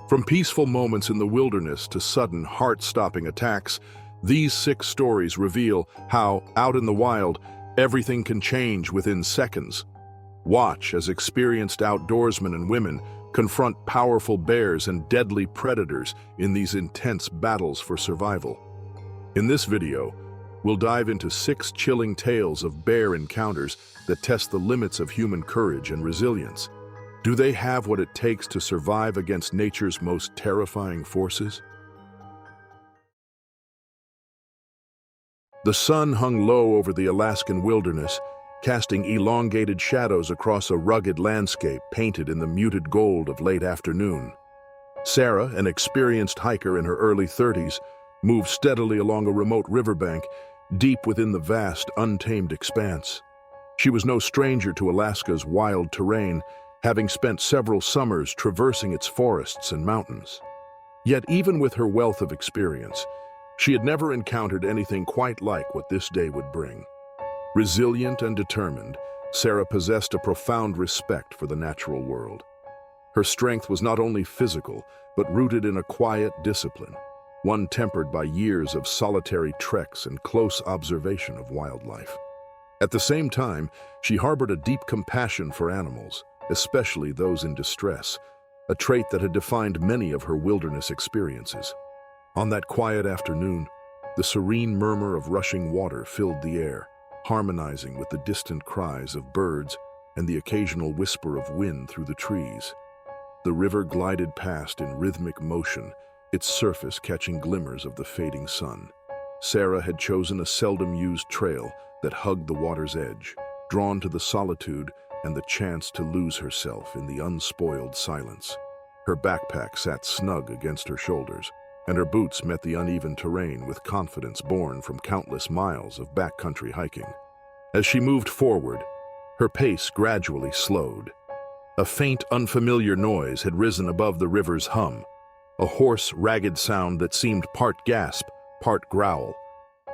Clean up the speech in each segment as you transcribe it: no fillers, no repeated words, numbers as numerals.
From peaceful moments in the wilderness to sudden, heart-stopping attacks, these 6 stories reveal how, out in the wild, everything can change within seconds. Watch as experienced outdoorsmen and women confront powerful bears and deadly predators in these intense battles for survival. In this video, we'll dive into 6 chilling tales of bear encounters that test the limits of human courage and resilience. Do they have what it takes to survive against nature's most terrifying forces? The sun hung low over the Alaskan wilderness, casting elongated shadows across a rugged landscape painted in the muted gold of late afternoon. Sarah, an experienced hiker in her early 30s, moved steadily along a remote riverbank, deep within the vast, untamed expanse. She was no stranger to Alaska's wild terrain, having spent several summers traversing its forests and mountains. Yet even with her wealth of experience, she had never encountered anything quite like what this day would bring. Resilient and determined, Sarah possessed a profound respect for the natural world. Her strength was not only physical, but rooted in a quiet discipline, one tempered by years of solitary treks and close observation of wildlife. At the same time, she harbored a deep compassion for animals, especially those in distress, a trait that had defined many of her wilderness experiences. On that quiet afternoon, the serene murmur of rushing water filled the air, harmonizing with the distant cries of birds and the occasional whisper of wind through the trees. The river glided past in rhythmic motion, its surface catching glimmers of the fading sun. Sarah had chosen a seldom-used trail that hugged the water's edge, drawn to the solitude and the chance to lose herself in the unspoiled silence. Her backpack sat snug against her shoulders, and her boots met the uneven terrain with confidence born from countless miles of backcountry hiking. As she moved forward, her pace gradually slowed. A faint, unfamiliar noise had risen above the river's hum, a hoarse, ragged sound that seemed part gasp, part growl.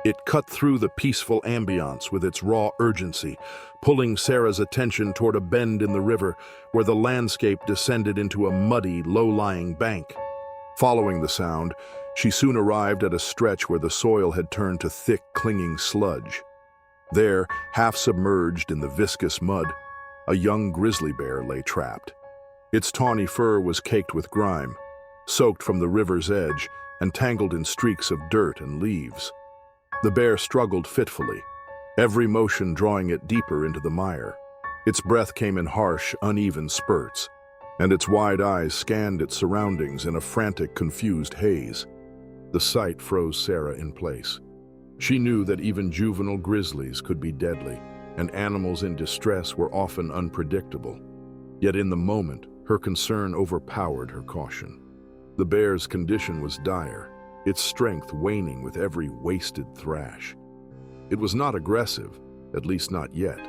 It cut through the peaceful ambiance with its raw urgency, pulling Sarah's attention toward a bend in the river where the landscape descended into a muddy, low-lying bank. Following the sound, she soon arrived at a stretch where the soil had turned to thick, clinging sludge. There, half submerged in the viscous mud, a young grizzly bear lay trapped. Its tawny fur was caked with grime, soaked from the river's edge and tangled in streaks of dirt and leaves. The bear struggled fitfully, every motion drawing it deeper into the mire. Its breath came in harsh, uneven spurts, and its wide eyes scanned its surroundings in a frantic, confused haze. The sight froze Sarah in place. She knew that even juvenile grizzlies could be deadly, and animals in distress were often unpredictable. Yet in the moment, her concern overpowered her caution. The bear's condition was dire, its strength waning with every wasted thrash. It was not aggressive, at least not yet.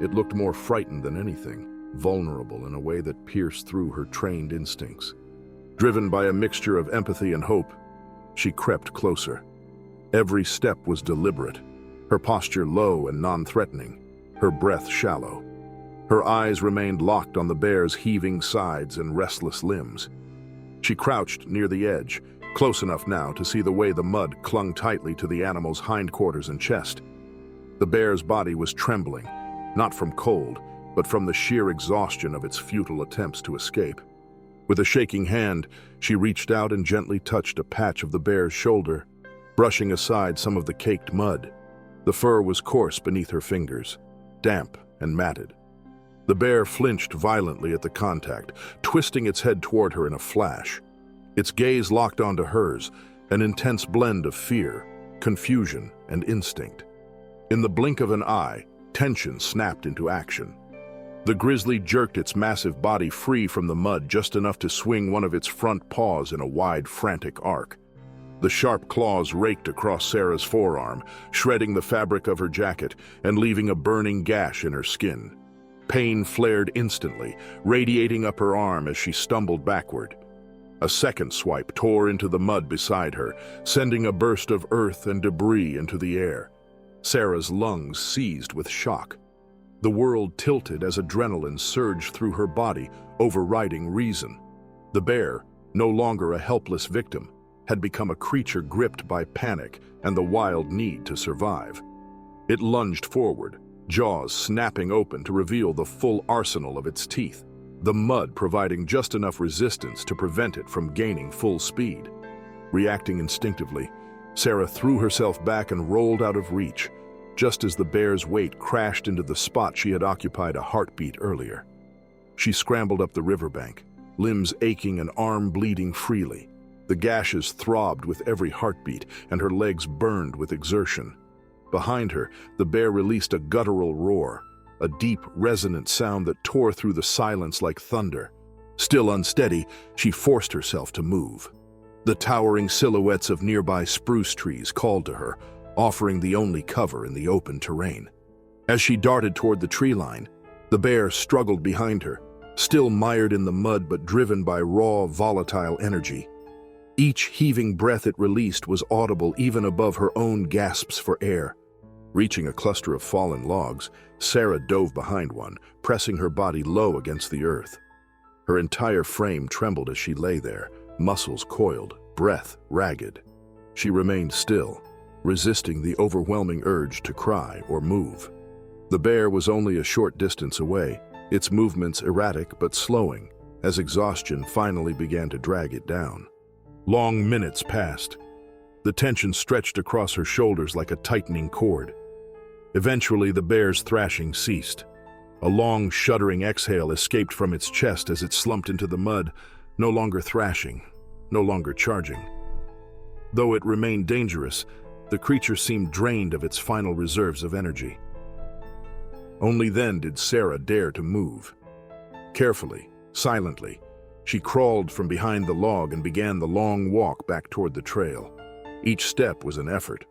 It looked more frightened than anything, vulnerable in a way that pierced through her trained instincts. Driven by a mixture of empathy and hope, she crept closer. Every step was deliberate, her posture low and non-threatening, her breath shallow. Her eyes remained locked on the bear's heaving sides and restless limbs. She crouched near the edge, close enough now to see the way the mud clung tightly to the animal's hindquarters and chest. The bear's body was trembling, not from cold, but from the sheer exhaustion of its futile attempts to escape. With a shaking hand, she reached out and gently touched a patch of the bear's shoulder, brushing aside some of the caked mud. The fur was coarse beneath her fingers, damp and matted. The bear flinched violently at the contact, twisting its head toward her in a flash. Its gaze locked onto hers, an intense blend of fear, confusion, and instinct. In the blink of an eye, tension snapped into action. The grizzly jerked its massive body free from the mud just enough to swing one of its front paws in a wide, frantic arc. The sharp claws raked across Sarah's forearm, shredding the fabric of her jacket and leaving a burning gash in her skin. Pain flared instantly, radiating up her arm as she stumbled backward. A second swipe tore into the mud beside her, sending a burst of earth and debris into the air. Sarah's lungs seized with shock. The world tilted as adrenaline surged through her body, overriding reason. The bear, no longer a helpless victim, had become a creature gripped by panic and the wild need to survive. It lunged forward, jaws snapping open to reveal the full arsenal of its teeth, the mud providing just enough resistance to prevent it from gaining full speed. Reacting instinctively, Sarah threw herself back and rolled out of reach, just as the bear's weight crashed into the spot she had occupied a heartbeat earlier. She scrambled up the riverbank, limbs aching and arm bleeding freely. The gashes throbbed with every heartbeat, and her legs burned with exertion. Behind her, the bear released a guttural roar, a deep, resonant sound that tore through the silence like thunder. Still unsteady, she forced herself to move. The towering silhouettes of nearby spruce trees called to her, offering the only cover in the open terrain. As she darted toward the tree line, the bear struggled behind her, still mired in the mud but driven by raw, volatile energy. Each heaving breath it released was audible even above her own gasps for air. Reaching a cluster of fallen logs, Sarah dove behind one, pressing her body low against the earth. Her entire frame trembled as she lay there, muscles coiled, breath ragged. She remained still, resisting the overwhelming urge to cry or move. The bear was only a short distance away, its movements erratic but slowing, as exhaustion finally began to drag it down. Long minutes passed. The tension stretched across her shoulders like a tightening cord. Eventually, the bear's thrashing ceased. A long, shuddering exhale escaped from its chest as it slumped into the mud, no longer thrashing, no longer charging. Though it remained dangerous, the creature seemed drained of its final reserves of energy. Only then did Sarah dare to move. Carefully, silently, she crawled from behind the log and began the long walk back toward the trail. Each step was an effort.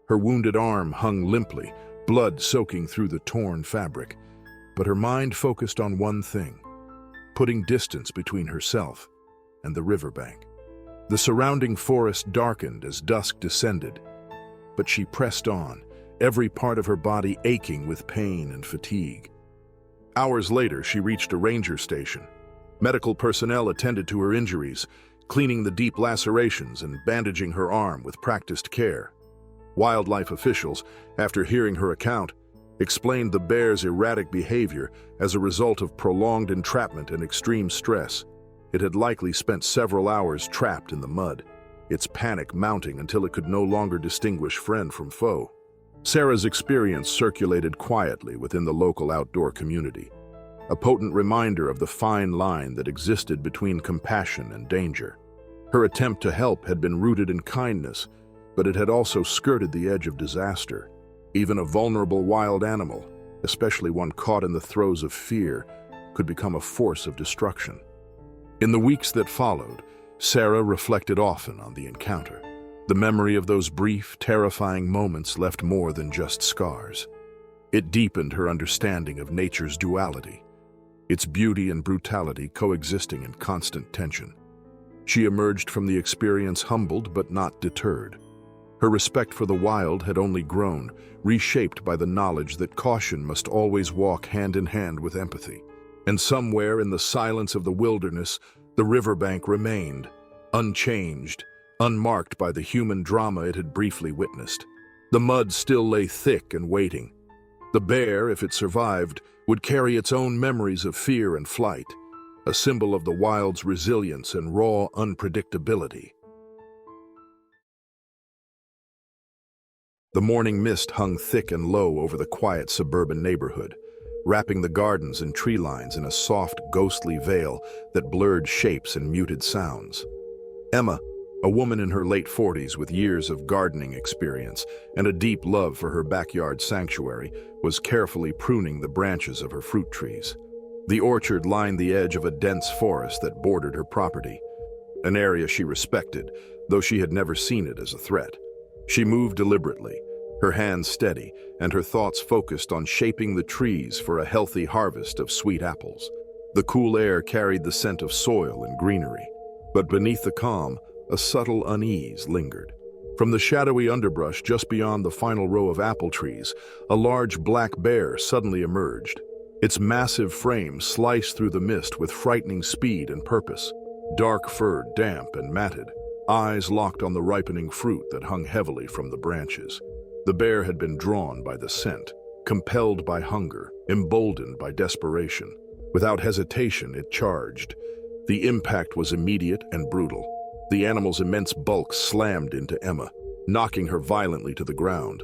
Her wounded arm hung limply, blood soaking through the torn fabric. But her mind focused on one thing: putting distance between herself and the riverbank. The surrounding forest darkened as dusk descended, but she pressed on, every part of her body aching with pain and fatigue. Hours later, she reached a ranger station. Medical personnel attended to her injuries, cleaning the deep lacerations and bandaging her arm with practiced care. Wildlife officials, after hearing her account, explained the bear's erratic behavior as a result of prolonged entrapment and extreme stress. It had likely spent several hours trapped in the mud, its panic mounting until it could no longer distinguish friend from foe. Sarah's experience circulated quietly within the local outdoor community, a potent reminder of the fine line that existed between compassion and danger. Her attempt to help had been rooted in kindness, but it had also skirted the edge of disaster. Even a vulnerable wild animal, especially one caught in the throes of fear, could become a force of destruction. In the weeks that followed, Sarah reflected often on the encounter. The memory of those brief, terrifying moments left more than just scars. It deepened her understanding of nature's duality, its beauty and brutality coexisting in constant tension. She emerged from the experience humbled but not deterred. Her respect for the wild had only grown, reshaped by the knowledge that caution must always walk hand in hand with empathy. And somewhere in the silence of the wilderness, the riverbank remained, unchanged, unmarked by the human drama it had briefly witnessed. The mud still lay thick and waiting. The bear, if it survived, would carry its own memories of fear and flight, a symbol of the wild's resilience and raw unpredictability. The morning mist hung thick and low over the quiet suburban neighborhood, wrapping the gardens and tree lines in a soft, ghostly veil that blurred shapes and muted sounds. Emma, a woman in her late 40s with years of gardening experience and a deep love for her backyard sanctuary, was carefully pruning the branches of her fruit trees. The orchard lined the edge of a dense forest that bordered her property, an area she respected, though she had never seen it as a threat. She moved deliberately, her hands steady, and her thoughts focused on shaping the trees for a healthy harvest of sweet apples. The cool air carried the scent of soil and greenery, but beneath the calm, a subtle unease lingered. From the shadowy underbrush just beyond the final row of apple trees, a large black bear suddenly emerged. Its massive frame sliced through the mist with frightening speed and purpose. dark fur damp and matted, eyes locked on the ripening fruit that hung heavily from the branches. The bear had been drawn by the scent, compelled by hunger, emboldened by desperation. Without hesitation, it charged. The impact was immediate and brutal. The animal's immense bulk slammed into Emma, knocking her violently to the ground.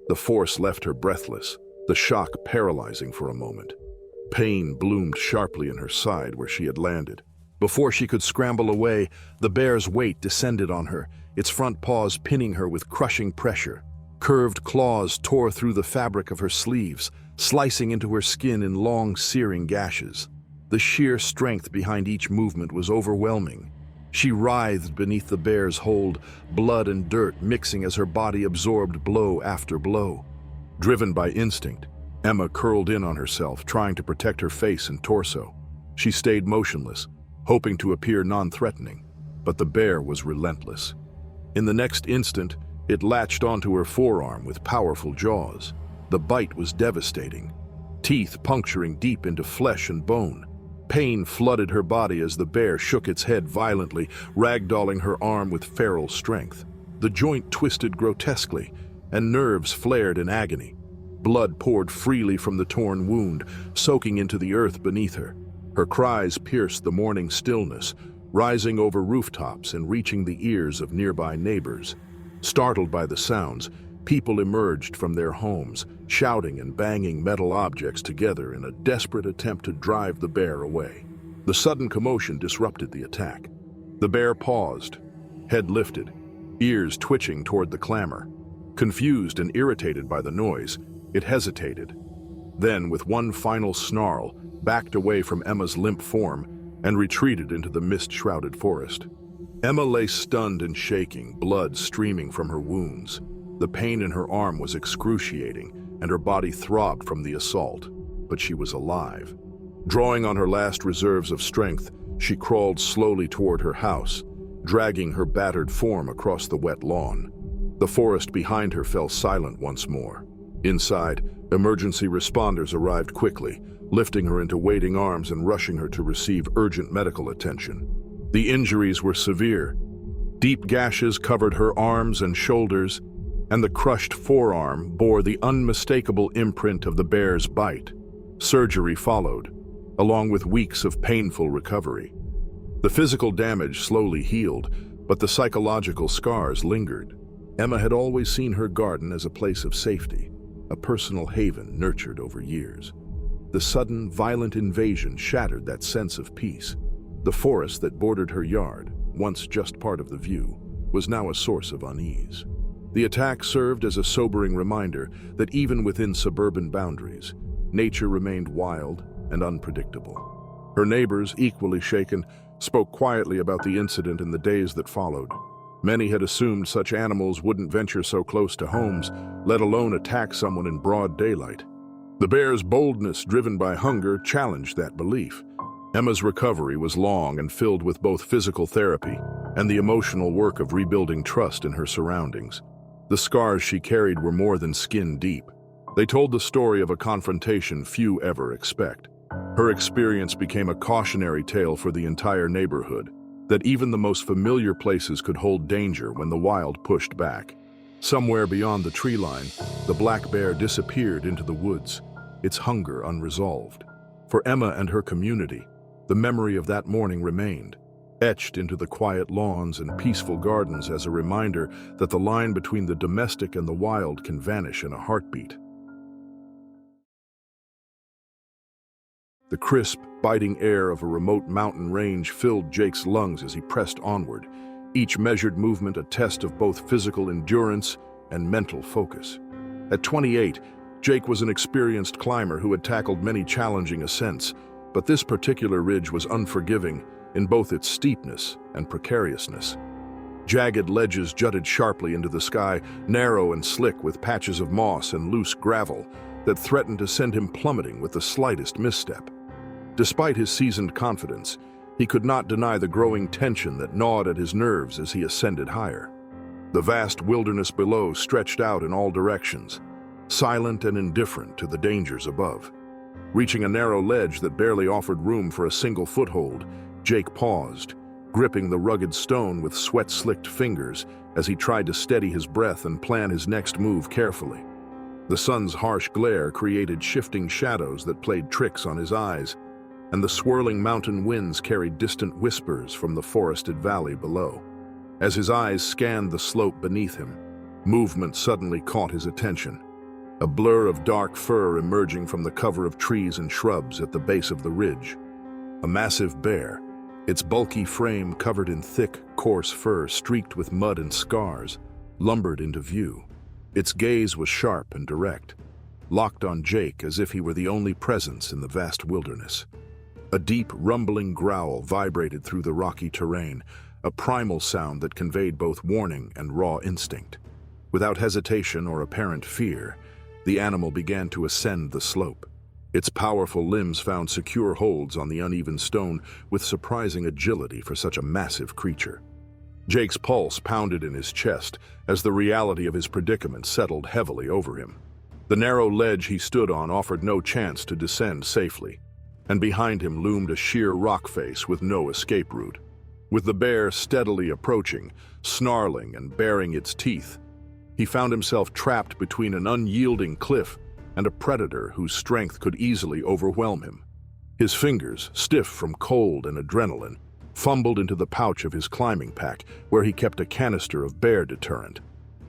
The force left her breathless, the shock paralyzing for a moment. Pain bloomed sharply in her side where she had landed. Before she could scramble away, the bear's weight descended on her, its front paws pinning her with crushing pressure. Curved claws tore through the fabric of her sleeves, slicing into her skin in long, searing gashes. The sheer strength behind each movement was overwhelming. She writhed beneath the bear's hold, blood and dirt mixing as her body absorbed blow after blow. Driven by instinct, Emma curled in on herself, trying to protect her face and torso. She stayed motionless, hoping to appear non-threatening, but the bear was relentless. In the next instant, it latched onto her forearm with powerful jaws. The bite was devastating, teeth puncturing deep into flesh and bone. Pain flooded her body as the bear shook its head violently, ragdolling her arm with feral strength. The joint twisted grotesquely, and nerves flared in agony. Blood poured freely from the torn wound, soaking into the earth beneath her. Her cries pierced the morning stillness, rising over rooftops and reaching the ears of nearby neighbors. Startled by the sounds, people emerged from their homes, shouting and banging metal objects together in a desperate attempt to drive the bear away. The sudden commotion disrupted the attack. The bear paused, head lifted, ears twitching toward the clamor. Confused and irritated by the noise, it hesitated. Then, with one final snarl, backed away from Emma's limp form and retreated into the mist-shrouded forest. Emma lay stunned and shaking, blood streaming from her wounds. The pain in her arm was excruciating, and her body throbbed from the assault, but she was alive. Drawing on her last reserves of strength, she crawled slowly toward her house, dragging her battered form across the wet lawn. The forest behind her fell silent once more. Inside, emergency responders arrived quickly, lifting her into waiting arms and rushing her to receive urgent medical attention. The injuries were severe. Deep gashes covered her arms and shoulders, and the crushed forearm bore the unmistakable imprint of the bear's bite. Surgery followed, along with weeks of painful recovery. The physical damage slowly healed, but the psychological scars lingered. Emma had always seen her garden as a place of safety, a personal haven nurtured over years. The sudden, violent invasion shattered that sense of peace. The forest that bordered her yard, once just part of the view, was now a source of unease. The attack served as a sobering reminder that even within suburban boundaries, nature remained wild and unpredictable. Her neighbors, equally shaken, spoke quietly about the incident in the days that followed. Many had assumed such animals wouldn't venture so close to homes, let alone attack someone in broad daylight. The bear's boldness, driven by hunger, challenged that belief. Emma's recovery was long and filled with both physical therapy and the emotional work of rebuilding trust in her surroundings. The scars she carried were more than skin deep. They told the story of a confrontation few ever expect. Her experience became a cautionary tale for the entire neighborhood, that even the most familiar places could hold danger when the wild pushed back. Somewhere beyond the tree line, the black bear disappeared into the woods, its hunger unresolved. For Emma and her community, the memory of that morning remained, etched into the quiet lawns and peaceful gardens as a reminder that the line between the domestic and the wild can vanish in a heartbeat. The crisp, biting air of a remote mountain range filled Jake's lungs as he pressed onward, each measured movement a test of both physical endurance and mental focus. At 28, Jake was an experienced climber who had tackled many challenging ascents, but this particular ridge was unforgiving in both its steepness and precariousness. Jagged ledges jutted sharply into the sky, narrow and slick with patches of moss and loose gravel that threatened to send him plummeting with the slightest misstep. Despite his seasoned confidence, he could not deny the growing tension that gnawed at his nerves as he ascended higher. The vast wilderness below stretched out in all directions, silent and indifferent to the dangers above. Reaching a narrow ledge that barely offered room for a single foothold, Jake paused, gripping the rugged stone with sweat-slicked fingers as he tried to steady his breath and plan his next move carefully. The sun's harsh glare created shifting shadows that played tricks on his eyes, and the swirling mountain winds carried distant whispers from the forested valley below. As his eyes scanned the slope beneath him, movement suddenly caught his attention. A blur of dark fur emerging from the cover of trees and shrubs at the base of the ridge. A massive bear, its bulky frame covered in thick, coarse fur streaked with mud and scars, lumbered into view. Its gaze was sharp and direct, locked on Jake as if he were the only presence in the vast wilderness. A deep, rumbling growl vibrated through the rocky terrain, a primal sound that conveyed both warning and raw instinct. Without hesitation or apparent fear, the animal began to ascend the slope. Its powerful limbs found secure holds on the uneven stone with surprising agility for such a massive creature. Jake's pulse pounded in his chest as the reality of his predicament settled heavily over him. The narrow ledge he stood on offered no chance to descend safely, and behind him loomed a sheer rock face with no escape route. With the bear steadily approaching, snarling and baring its teeth, he found himself trapped between an unyielding cliff and a predator whose strength could easily overwhelm him. His fingers, stiff from cold and adrenaline, fumbled into the pouch of his climbing pack, where he kept a canister of bear deterrent,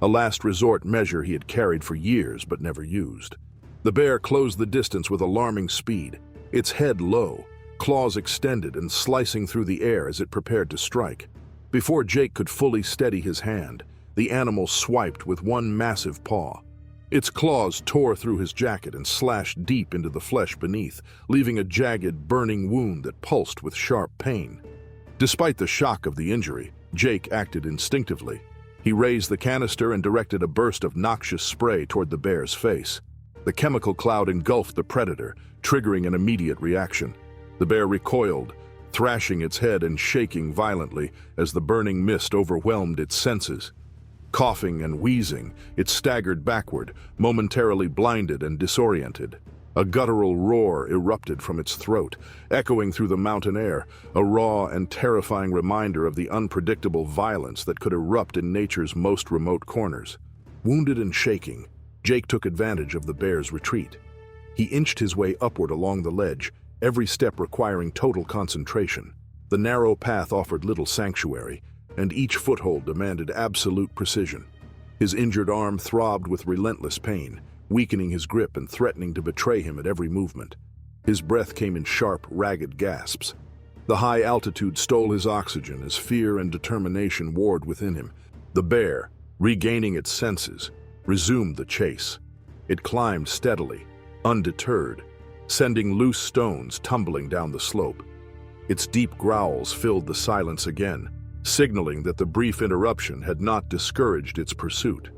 a last resort measure he had carried for years but never used. The bear closed the distance with alarming speed, its head low, claws extended and slicing through the air as it prepared to strike. Before Jake could fully steady his hand, the animal swiped with one massive paw. Its claws tore through his jacket and slashed deep into the flesh beneath, leaving a jagged, burning wound that pulsed with sharp pain. Despite the shock of the injury, Jake acted instinctively. He raised the canister and directed a burst of noxious spray toward the bear's face. The chemical cloud engulfed the predator, triggering an immediate reaction. The bear recoiled, thrashing its head and shaking violently as the burning mist overwhelmed its senses. Coughing and wheezing, it staggered backward, momentarily blinded and disoriented. A guttural roar erupted from its throat, echoing through the mountain air, a raw and terrifying reminder of the unpredictable violence that could erupt in nature's most remote corners. Wounded and shaking, Jake took advantage of the bear's retreat. He inched his way upward along the ledge, every step requiring total concentration. The narrow path offered little sanctuary, and each foothold demanded absolute precision. His injured arm throbbed with relentless pain, weakening his grip and threatening to betray him at every movement. His breath came in sharp, ragged gasps. The high altitude stole his oxygen as fear and determination warred within him. The bear, regaining its senses, resumed the chase. It climbed steadily, undeterred, sending loose stones tumbling down the slope. Its deep growls filled the silence again, signaling that the brief interruption had not discouraged its pursuit.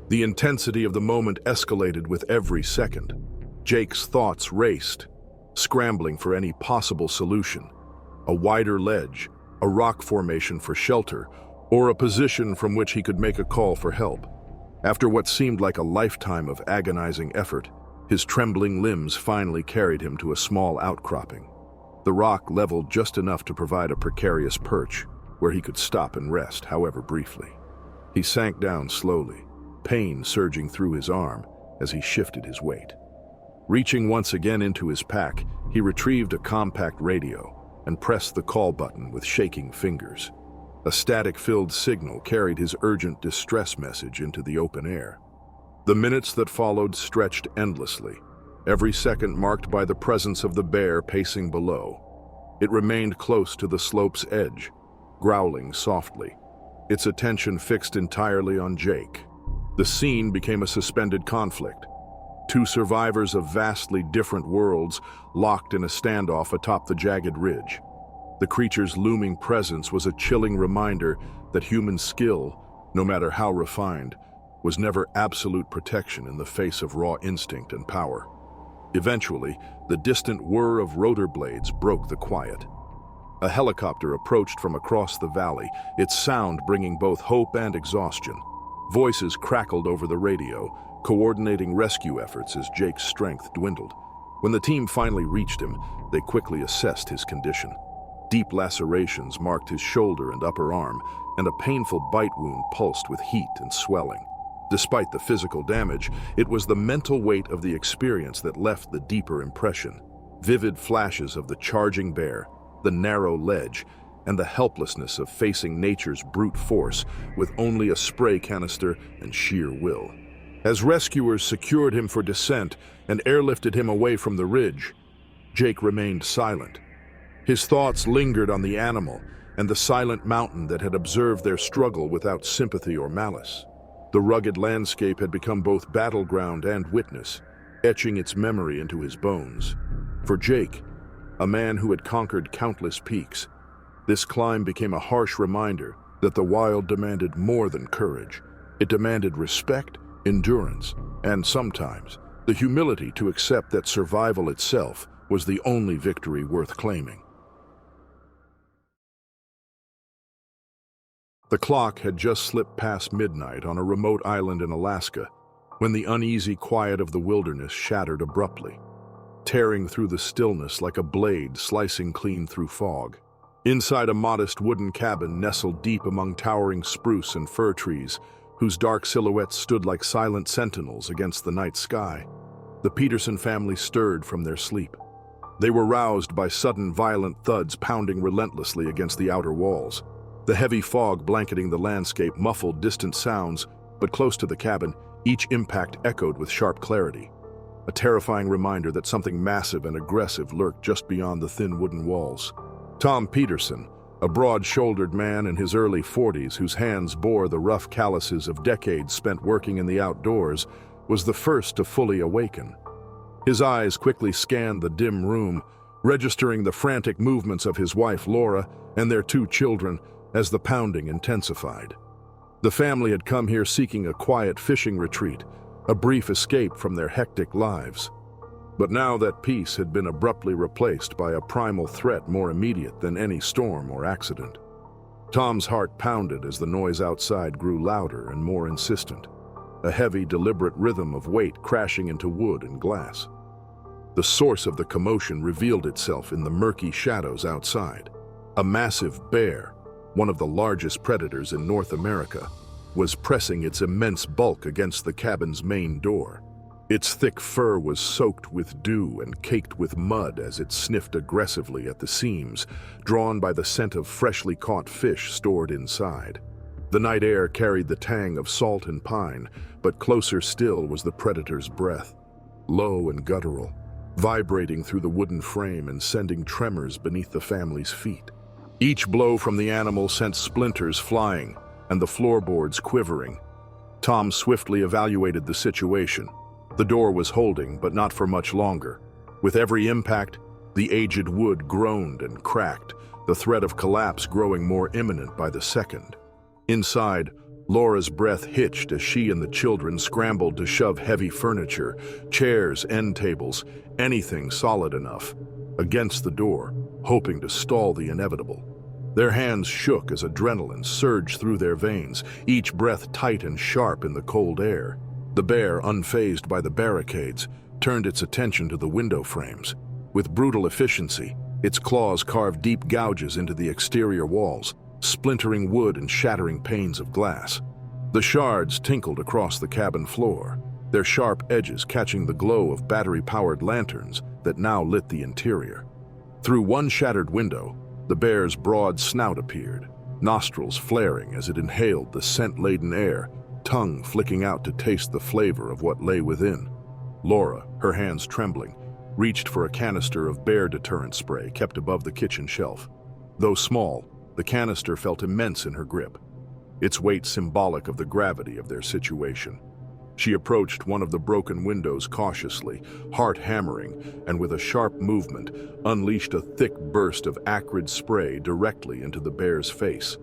The intensity of the moment escalated with every second. Jake's thoughts raced, scrambling for any possible solution. A wider ledge, a rock formation for shelter, or a position from which he could make a call for help. After what seemed like a lifetime of agonizing effort, his trembling limbs finally carried him to a small outcropping. The rock leveled just enough to provide a precarious perch, where he could stop and rest, however briefly. He sank down slowly, pain surging through his arm as he shifted his weight. Reaching once again into his pack, he retrieved a compact radio and pressed the call button with shaking fingers. A static-filled signal carried his urgent distress message into the open air. The minutes that followed stretched endlessly, every second marked by the presence of the bear pacing below. It remained close to the slope's edge, growling softly, its attention fixed entirely on Jake. The scene became a suspended conflict. Two survivors of vastly different worlds locked in a standoff atop the jagged ridge. The creature's looming presence was a chilling reminder that human skill, no matter how refined, was never absolute protection in the face of raw instinct and power. Eventually, the distant whir of rotor blades broke the quiet. A helicopter approached from across the valley, its sound bringing both hope and exhaustion. Voices crackled over the radio, coordinating rescue efforts as Jake's strength dwindled. When the team finally reached him, they quickly assessed his condition. Deep lacerations marked his shoulder and upper arm, and a painful bite wound pulsed with heat and swelling. Despite the physical damage, it was the mental weight of the experience that left the deeper impression. Vivid flashes of the charging bear, the narrow ledge, and the helplessness of facing nature's brute force with only a spray canister and sheer will. As rescuers secured him for descent and airlifted him away from the ridge, Jake remained silent. His thoughts lingered on the animal and the silent mountain that had observed their struggle without sympathy or malice. The rugged landscape had become both battleground and witness, etching its memory into his bones. For Jake, a man who had conquered countless peaks, this climb became a harsh reminder that the wild demanded more than courage. It demanded respect, endurance, and sometimes the humility to accept that survival itself was the only victory worth claiming. The clock had just slipped past midnight on a remote island in Alaska when the uneasy quiet of the wilderness shattered abruptly, tearing through the stillness like a blade slicing clean through fog. Inside a modest wooden cabin nestled deep among towering spruce and fir trees, whose dark silhouettes stood like silent sentinels against the night sky, the Peterson family stirred from their sleep. They were roused by sudden violent thuds pounding relentlessly against the outer walls. The heavy fog blanketing the landscape muffled distant sounds, but close to the cabin, each impact echoed with sharp clarity, a terrifying reminder that something massive and aggressive lurked just beyond the thin wooden walls. Tom Peterson, a broad-shouldered man in his early 40s whose hands bore the rough calluses of decades spent working in the outdoors, was the first to fully awaken. His eyes quickly scanned the dim room, registering the frantic movements of his wife Laura and their 2 children as the pounding intensified. The family had come here seeking a quiet fishing retreat, a brief escape from their hectic lives. But now that peace had been abruptly replaced by a primal threat more immediate than any storm or accident. Tom's heart pounded as the noise outside grew louder and more insistent, a heavy, deliberate rhythm of weight crashing into wood and glass. The source of the commotion revealed itself in the murky shadows outside. A massive bear, one of the largest predators in North America, was pressing its immense bulk against the cabin's main door. Its thick fur was soaked with dew and caked with mud as it sniffed aggressively at the seams, drawn by the scent of freshly caught fish stored inside. The night air carried the tang of salt and pine, but closer still was the predator's breath, low and guttural, vibrating through the wooden frame and sending tremors beneath the family's feet. Each blow from the animal sent splinters flying and the floorboards quivering. Tom swiftly evaluated the situation. The door was holding, but not for much longer. With every impact, the aged wood groaned and cracked, the threat of collapse growing more imminent by the second. Inside, Laura's breath hitched as she and the children scrambled to shove heavy furniture, chairs, end tables, anything solid enough, against the door, hoping to stall the inevitable. Their hands shook as adrenaline surged through their veins, each breath tight and sharp in the cold air. The bear, unfazed by the barricades, turned its attention to the window frames. With brutal efficiency, its claws carved deep gouges into the exterior walls, splintering wood and shattering panes of glass. The shards tinkled across the cabin floor, their sharp edges catching the glow of battery-powered lanterns that now lit the interior. Through one shattered window, the bear's broad snout appeared, nostrils flaring as it inhaled the scent-laden air, tongue flicking out to taste the flavor of what lay within. Laura, her hands trembling, reached for a canister of bear deterrent spray kept above the kitchen shelf. Though small, the canister felt immense in her grip, its weight symbolic of the gravity of their situation. She approached one of the broken windows cautiously, heart hammering, and with a sharp movement, unleashed a thick burst of acrid spray directly into the bear's face.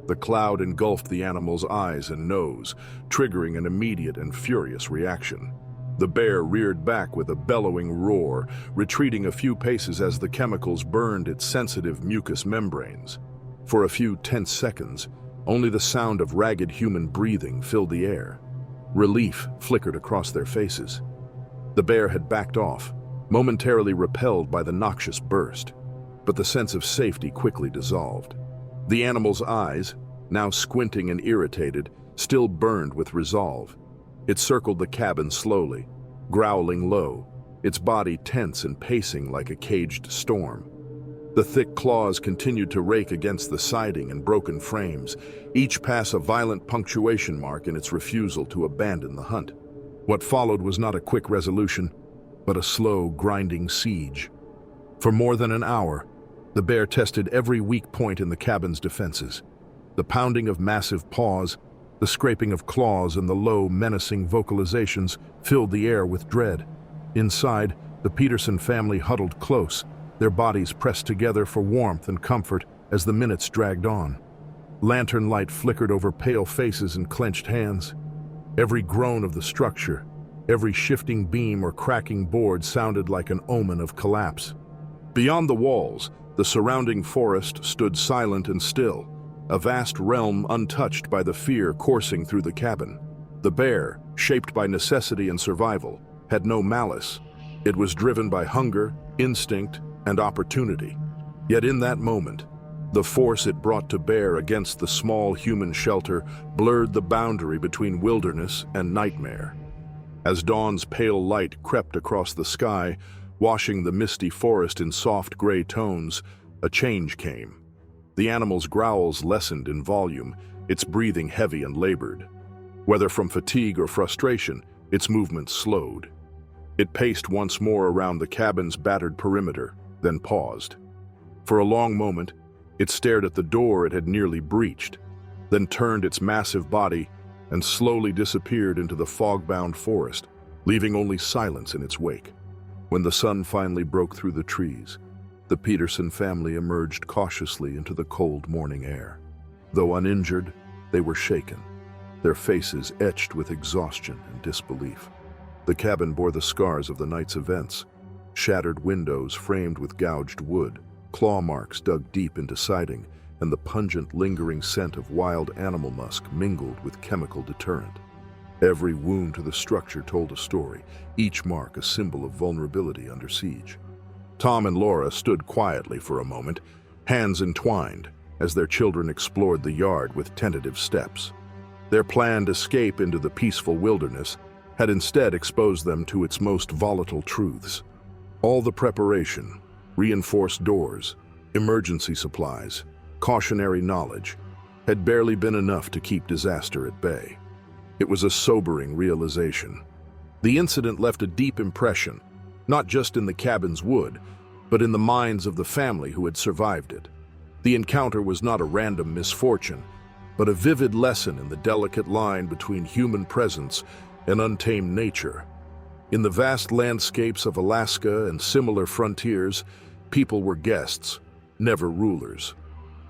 The cloud engulfed the animal's eyes and nose, triggering an immediate and furious reaction. The bear reared back with a bellowing roar, retreating a few paces as the chemicals burned its sensitive mucous membranes. For a few tense seconds, only the sound of ragged human breathing filled the air. Relief flickered across their faces. The bear had backed off, momentarily repelled by the noxious burst. but the sense of safety quickly dissolved. The animal's eyes, now squinting and irritated, still burned with resolve. It circled the cabin slowly, growling low, its body tense and pacing like a caged storm. The thick claws continued to rake against the siding and broken frames, each pass a violent punctuation mark in its refusal to abandon the hunt. What followed was not a quick resolution, but a slow, grinding siege. For more than an hour, the bear tested every weak point in the cabin's defenses. The pounding of massive paws, the scraping of claws, and the low, menacing vocalizations filled the air with dread. Inside, the Peterson family huddled close, their bodies pressed together for warmth and comfort as the minutes dragged on. Lantern light flickered over pale faces and clenched hands. Every groan of the structure, every shifting beam or cracking board sounded like an omen of collapse. Beyond the walls, the surrounding forest stood silent and still, a vast realm untouched by the fear coursing through the cabin. The bear, shaped by necessity and survival, had no malice. It was driven by hunger, instinct, and opportunity. Yet in that moment, the force it brought to bear against the small human shelter blurred the boundary between wilderness and nightmare. As dawn's pale light crept across the sky, washing the misty forest in soft gray tones, a change came. The animal's growls lessened in volume, its breathing heavy and labored. Whether from fatigue or frustration, its movements slowed. It paced once more around the cabin's battered perimeter, then paused. For a long moment, it stared at the door it had nearly breached, then turned its massive body and slowly disappeared into the fog-bound forest, leaving only silence in its wake. When the sun finally broke through the trees, the Peterson family emerged cautiously into the cold morning air. Though uninjured, they were shaken, their faces etched with exhaustion and disbelief. The cabin bore the scars of the night's events: shattered windows framed with gouged wood, claw marks dug deep into siding, and the pungent, lingering scent of wild animal musk mingled with chemical deterrent. Every wound to the structure told a story, each mark a symbol of vulnerability under siege. Tom and Laura stood quietly for a moment, hands entwined, as their children explored the yard with tentative steps. Their planned escape into the peaceful wilderness had instead exposed them to its most volatile truths. All the preparation, reinforced doors, emergency supplies, cautionary knowledge, had barely been enough to keep disaster at bay. It was a sobering realization. The incident left a deep impression, not just in the cabin's wood, but in the minds of the family who had survived it. The encounter was not a random misfortune, but a vivid lesson in the delicate line between human presence and untamed nature. In the vast landscapes of Alaska and similar frontiers, people were guests, never rulers.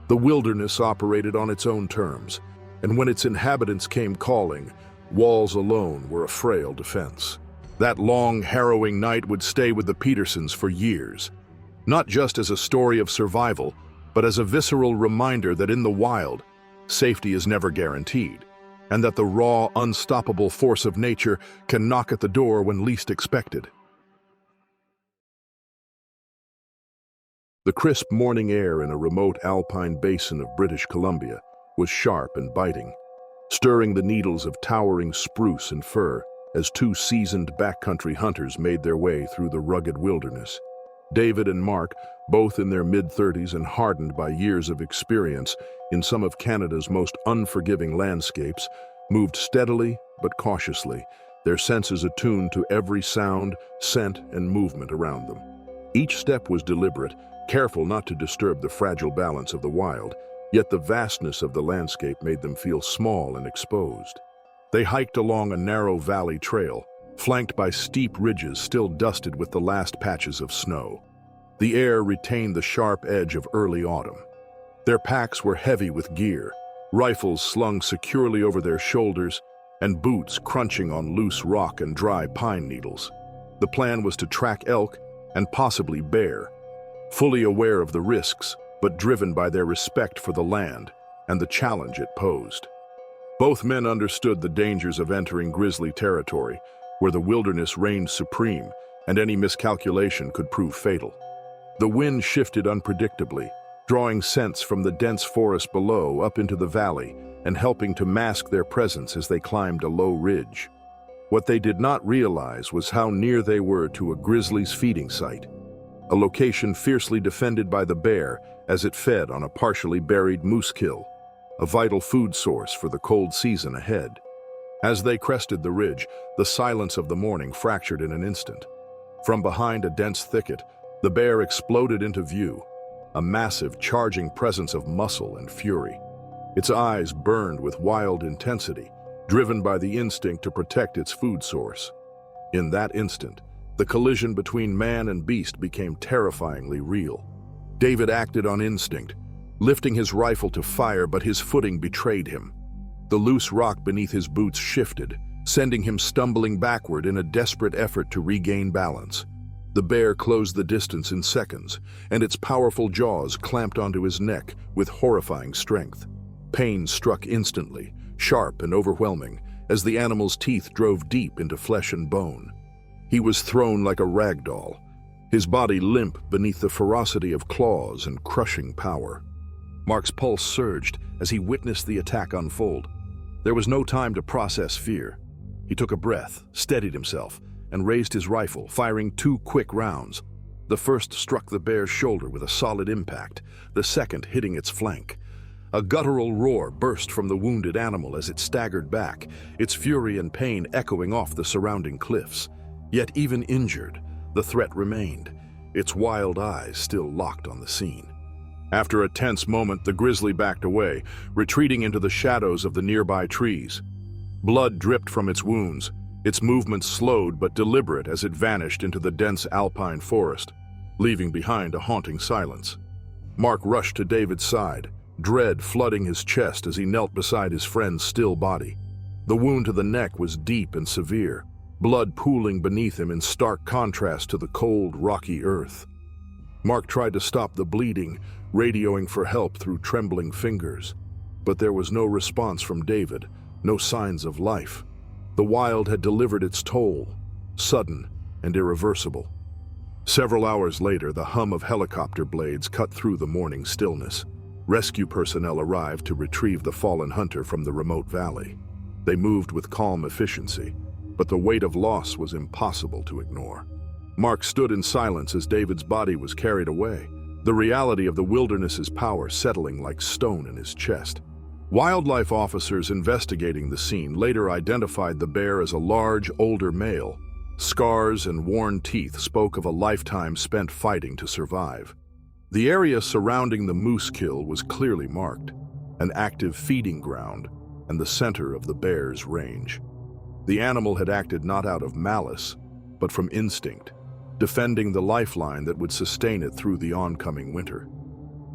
The wilderness operated on its own terms, and when its inhabitants came calling, walls alone were a frail defense. That long, harrowing night would stay with the Petersons for years, not just as a story of survival, but as a visceral reminder that in the wild, safety is never guaranteed, and that the raw, unstoppable force of nature can knock at the door when least expected. The crisp morning air in a remote alpine basin of British Columbia was sharp and biting, stirring the needles of towering spruce and fir as two seasoned backcountry hunters made their way through the rugged wilderness. David and Mark, both in their mid-30s and hardened by years of experience in some of Canada's most unforgiving landscapes, moved steadily but cautiously, their senses attuned to every sound, scent, and movement around them. Each step was deliberate, careful not to disturb the fragile balance of the wild, yet the vastness of the landscape made them feel small and exposed. They hiked along a narrow valley trail, flanked by steep ridges still dusted with the last patches of snow. The air retained the sharp edge of early autumn. Their packs were heavy with gear, rifles slung securely over their shoulders, and boots crunching on loose rock and dry pine needles. The plan was to track elk and possibly bear, fully aware of the risks, but driven by their respect for the land and the challenge it posed. Both men understood the dangers of entering grizzly territory, where the wilderness reigned supreme and any miscalculation could prove fatal. The wind shifted unpredictably, drawing scents from the dense forest below up into the valley and helping to mask their presence as they climbed a low ridge. What they did not realize was how near they were to a grizzly's feeding site, a location fiercely defended by the bear as it fed on a partially buried moose kill, a vital food source for the cold season ahead. As they crested the ridge, the silence of the morning fractured in an instant. From behind a dense thicket, the bear exploded into view, a massive, charging presence of muscle and fury. Its eyes burned with wild intensity, driven by the instinct to protect its food source. In that instant, the collision between man and beast became terrifyingly real. David acted on instinct, lifting his rifle to fire, but his footing betrayed him. The loose rock beneath his boots shifted, sending him stumbling backward in a desperate effort to regain balance. The bear closed the distance in seconds, and its powerful jaws clamped onto his neck with horrifying strength. Pain struck instantly, sharp and overwhelming, as the animal's teeth drove deep into flesh and bone. He was thrown like a rag doll, his body limp beneath the ferocity of claws and crushing power. Mark's pulse surged as he witnessed the attack unfold. There was no time to process fear. He took a breath, steadied himself, and raised his rifle, firing 2 quick rounds. The first struck the bear's shoulder with a solid impact, the second hitting its flank. A guttural roar burst from the wounded animal as it staggered back, its fury and pain echoing off the surrounding cliffs. Yet even injured, the threat remained, its wild eyes still locked on the scene. After a tense moment, the grizzly backed away, retreating into the shadows of the nearby trees. Blood dripped from its wounds, its movements slowed but deliberate as it vanished into the dense alpine forest, leaving behind a haunting silence. Mark rushed to David's side, dread flooding his chest as he knelt beside his friend's still body. The wound to the neck was deep and severe, blood pooling beneath him in stark contrast to the cold, rocky earth. Mark tried to stop the bleeding, radioing for help through trembling fingers. But there was no response from David, no signs of life. The wild had delivered its toll, sudden and irreversible. Several hours later, the hum of helicopter blades cut through the morning stillness. Rescue personnel arrived to retrieve the fallen hunter from the remote valley. They moved with calm efficiency, but the weight of loss was impossible to ignore. Mark stood in silence as David's body was carried away, the reality of the wilderness's power settling like stone in his chest. Wildlife officers investigating the scene later identified the bear as a large, older male. Scars and worn teeth spoke of a lifetime spent fighting to survive. The area surrounding the moose kill was clearly marked, an active feeding ground and the center of the bear's range. The animal had acted not out of malice, but from instinct, defending the lifeline that would sustain it through the oncoming winter.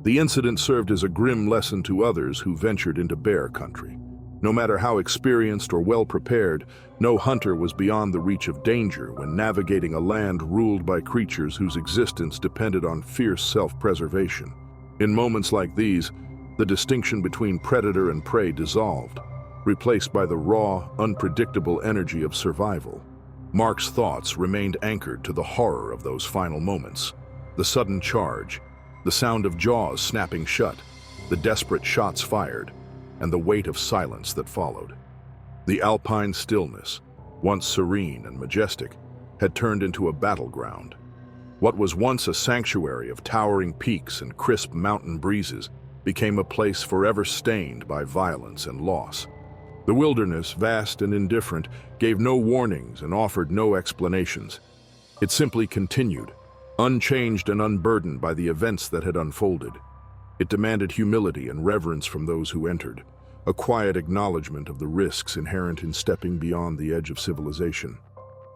The incident served as a grim lesson to others who ventured into bear country. No matter how experienced or well-prepared, no hunter was beyond the reach of danger when navigating a land ruled by creatures whose existence depended on fierce self-preservation. In moments like these, the distinction between predator and prey dissolved, replaced by the raw, unpredictable energy of survival. Mark's thoughts remained anchored to the horror of those final moments. The sudden charge, the sound of jaws snapping shut, the desperate shots fired, and the weight of silence that followed. The alpine stillness, once serene and majestic, had turned into a battleground. What was once a sanctuary of towering peaks and crisp mountain breezes became a place forever stained by violence and loss. The wilderness, vast and indifferent, gave no warnings and offered no explanations. It simply continued, unchanged and unburdened by the events that had unfolded. It demanded humility and reverence from those who entered, a quiet acknowledgement of the risks inherent in stepping beyond the edge of civilization.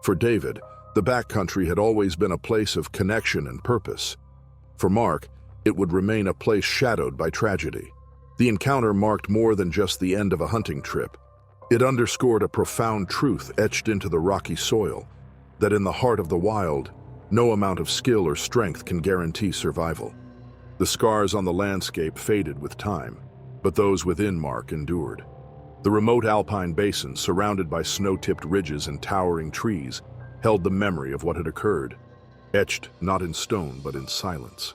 For David, the backcountry had always been a place of connection and purpose. For Mark, it would remain a place shadowed by tragedy. The encounter marked more than just the end of a hunting trip. It underscored a profound truth etched into the rocky soil, that in the heart of the wild, no amount of skill or strength can guarantee survival. The scars on the landscape faded with time, but those within Mark endured. The remote alpine basin, surrounded by snow-tipped ridges and towering trees, held the memory of what had occurred. etched not in stone but in silence,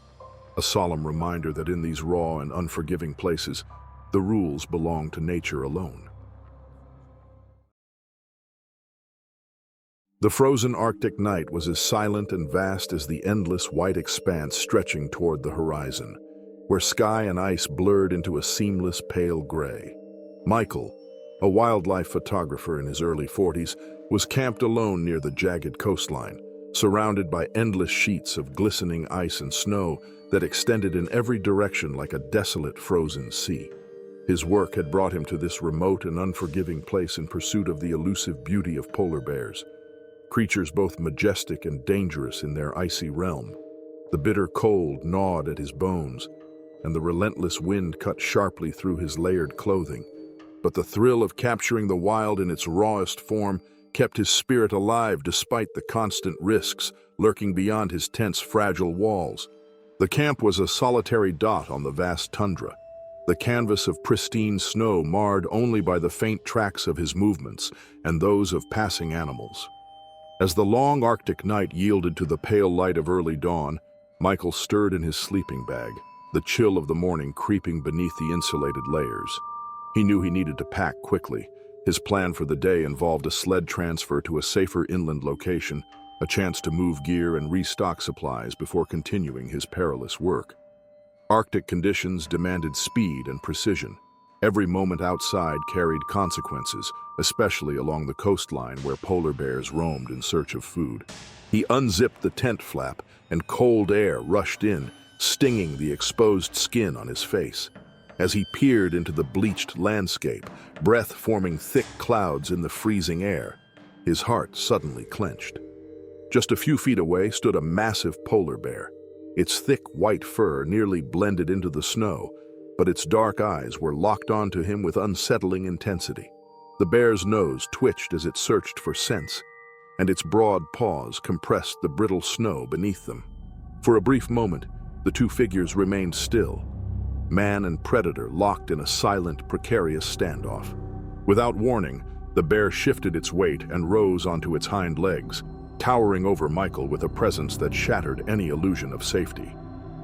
a solemn reminder that in these raw and unforgiving places, the rules belong to nature alone. The frozen Arctic night was as silent and vast as the endless white expanse stretching toward the horizon, where sky and ice blurred into a seamless pale gray. Michael, a wildlife photographer in his early 40s, was camped alone near the jagged coastline, surrounded by endless sheets of glistening ice and snow that extended in every direction like a desolate frozen sea. His work had brought him to this remote and unforgiving place in pursuit of the elusive beauty of polar bears, creatures both majestic and dangerous in their icy realm. The bitter cold gnawed at his bones, and the relentless wind cut sharply through his layered clothing. But the thrill of capturing the wild in its rawest form kept his spirit alive despite the constant risks lurking beyond his tent's fragile walls. The camp was a solitary dot on the vast tundra, the canvas of pristine snow marred only by the faint tracks of his movements and those of passing animals. As the long Arctic night yielded to the pale light of early dawn, Michael stirred in his sleeping bag, the chill of the morning creeping beneath the insulated layers. He knew he needed to pack quickly. His plan for the day involved a sled transfer to a safer inland location, a chance to move gear and restock supplies before continuing his perilous work. Arctic conditions demanded speed and precision. Every moment outside carried consequences, especially along the coastline where polar bears roamed in search of food. He unzipped the tent flap, and cold air rushed in, stinging the exposed skin on his face. As he peered into the bleached landscape, breath forming thick clouds in the freezing air, his heart suddenly clenched. Just a few feet away stood a massive polar bear. Its thick white fur nearly blended into the snow, but its dark eyes were locked onto him with unsettling intensity. The bear's nose twitched as it searched for scents, and its broad paws compressed the brittle snow beneath them. For a brief moment, the two figures remained still, man and predator locked in a silent, precarious standoff. Without warning, the bear shifted its weight and rose onto its hind legs, towering over Michael with a presence that shattered any illusion of safety.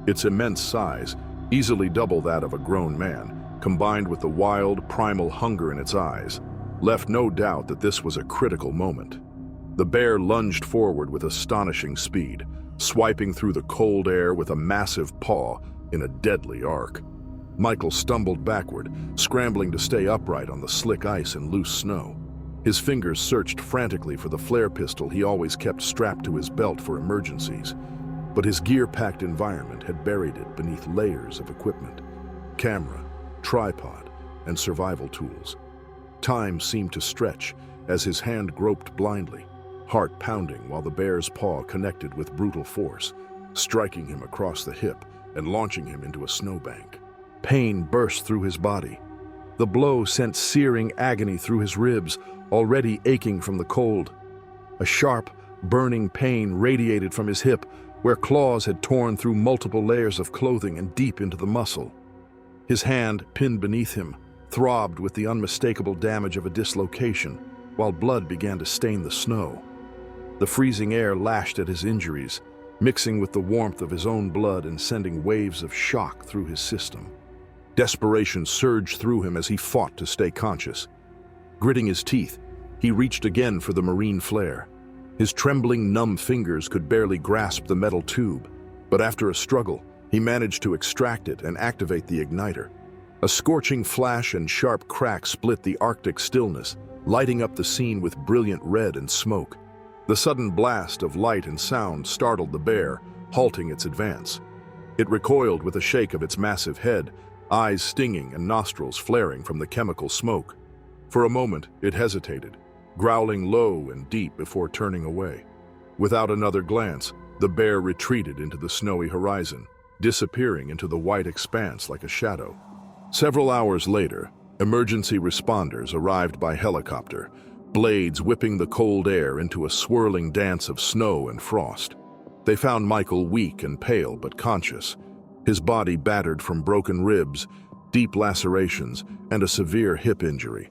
Its immense size, easily double that of a grown man, combined with the wild, primal hunger in its eyes, left no doubt that this was a critical moment. The bear lunged forward with astonishing speed, swiping through the cold air with a massive paw in a deadly arc. Michael stumbled backward, scrambling to stay upright on the slick ice and loose snow. His fingers searched frantically for the flare pistol he always kept strapped to his belt for emergencies, but his gear-packed environment had buried it beneath layers of equipment: camera, tripod, and survival tools. Time seemed to stretch as his hand groped blindly, heart pounding while the bear's paw connected with brutal force, striking him across the hip and launching him into a snowbank. Pain burst through his body. The blow sent searing agony through his ribs, already aching from the cold. A sharp, burning pain radiated from his hip, where claws had torn through multiple layers of clothing and deep into the muscle. His hand, pinned beneath him, throbbed with the unmistakable damage of a dislocation, while blood began to stain the snow. The freezing air lashed at his injuries, mixing with the warmth of his own blood and sending waves of shock through his system. Desperation surged through him as he fought to stay conscious. Gritting his teeth, he reached again for the marine flare. His trembling, numb fingers could barely grasp the metal tube, but after a struggle, he managed to extract it and activate the igniter. A scorching flash and sharp crack split the Arctic stillness, lighting up the scene with brilliant red and smoke. The sudden blast of light and sound startled the bear, halting its advance. It recoiled with a shake of its massive head, eyes stinging and nostrils flaring from the chemical smoke. For a moment, it hesitated, growling low and deep before turning away. Without another glance, the bear retreated into the snowy horizon, disappearing into the white expanse like a shadow. Several hours later, emergency responders arrived by helicopter, blades whipping the cold air into a swirling dance of snow and frost. They found Michael weak and pale but conscious, his body battered from broken ribs, deep lacerations, and a severe hip injury.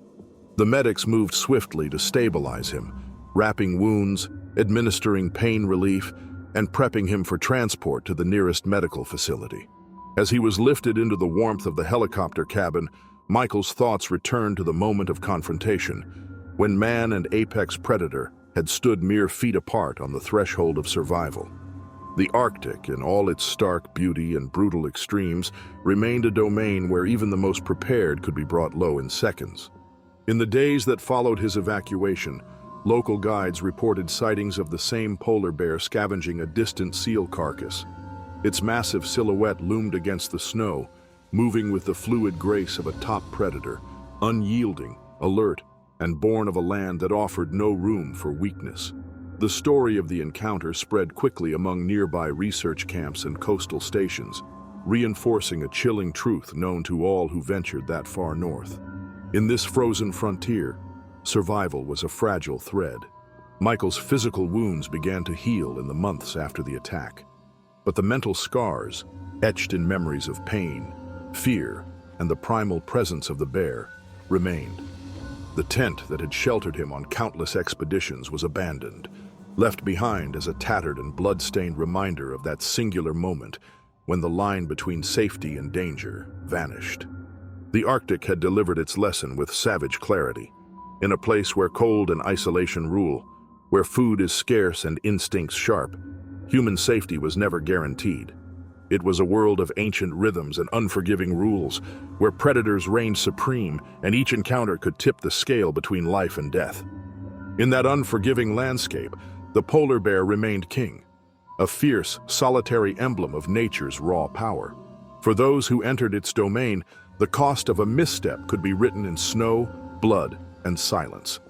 The medics moved swiftly to stabilize him, wrapping wounds, administering pain relief, and prepping him for transport to the nearest medical facility. As he was lifted into the warmth of the helicopter cabin, Michael's thoughts returned to the moment of confrontation, when man and apex predator had stood mere feet apart on the threshold of survival. The Arctic, in all its stark beauty and brutal extremes, remained a domain where even the most prepared could be brought low in seconds. In the days that followed his evacuation, local guides reported sightings of the same polar bear scavenging a distant seal carcass. Its massive silhouette loomed against the snow, moving with the fluid grace of a top predator, unyielding, alert, and born of a land that offered no room for weakness. The story of the encounter spread quickly among nearby research camps and coastal stations, reinforcing a chilling truth known to all who ventured that far north. In this frozen frontier, survival was a fragile thread. Michael's physical wounds began to heal in the months after the attack, but the mental scars, etched in memories of pain, fear, and the primal presence of the bear, remained. The tent that had sheltered him on countless expeditions was abandoned, left behind as a tattered and blood-stained reminder of that singular moment when the line between safety and danger vanished. The Arctic had delivered its lesson with savage clarity. In a place where cold and isolation rule, where food is scarce and instincts sharp, human safety was never guaranteed. It was a world of ancient rhythms and unforgiving rules, where predators reigned supreme and each encounter could tip the scale between life and death. In that unforgiving landscape, the polar bear remained king, a fierce, solitary emblem of nature's raw power. For those who entered its domain, the cost of a misstep could be written in snow, blood, and silence.